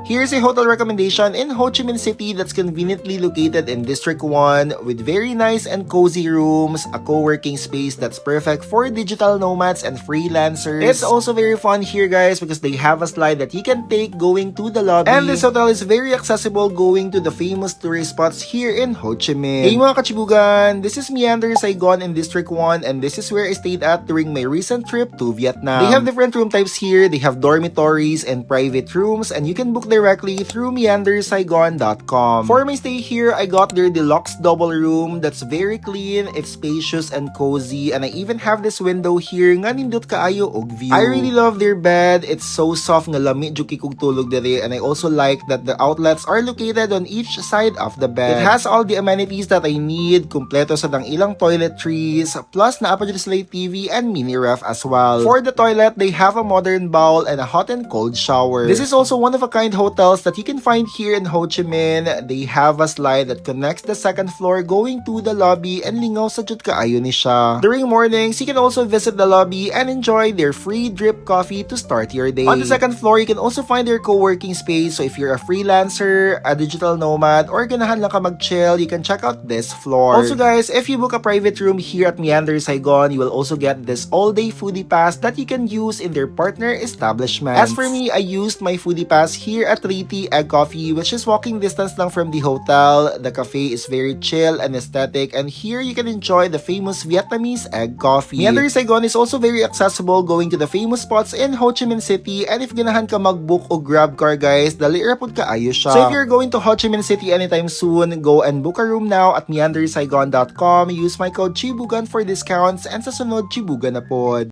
Here's a hotel recommendation in Ho Chi Minh City that's conveniently located in District 1 with very nice and cozy rooms, a co-working space that's perfect for digital nomads and freelancers. It's also very fun here guys because they have a slide that you can take going to the lobby. And this hotel is very accessible going to the famous tourist spots here in Ho Chi Minh. Hey mga kachibugan! This is Meander Saigon in District 1 and this is where I stayed at during my recent trip to Vietnam. They have different room types here. They have dormitories and private rooms and you can book directly through meandersaigon.com. For my stay here, I got their deluxe double room that's very clean, it's spacious and cozy, and I even have this window here nga nindot kaayo og view. I really love their bed. It's so soft nga lami juki kog tulog dere, and I also like that the outlets are located on each side of the bed. It has all the amenities that I need, kumpleto sa dang ilang toiletries, plus naa pa dyan sila TV and mini ref as well. For the toilet, they have a modern bowl and a hot and cold shower. This is also one of a kind hotels that you can find here in Ho Chi Minh. They have a slide that connects the second floor going to the lobby and lingaw sa jud kaayo ni siya. During mornings, you can also visit the lobby and enjoy their free drip coffee to start your day. On the second floor, you can also find their co-working space. So if you're a freelancer, a digital nomad, or ganahan lang ka mag-chill, you can check out this floor. Also guys, if you book a private room here at Meander Saigon, you will also get this all-day foodie pass that you can use in their partner establishments. As for me, I used my foodie pass here at 3T Egg Coffee, which is walking distance lang from the hotel. The cafe is very chill and aesthetic, and here you can enjoy the famous Vietnamese egg coffee. Meander Saigon is also very accessible going to the famous spots in Ho Chi Minh City, and if ganahan ka mag-book o grab car guys, dali rapod kaayo siya. So if you're going to Ho Chi Minh City anytime soon, go and book a room now at meandersaigon.com. Use my code Chibugan for discounts, and sa sunod Chibugan na pod.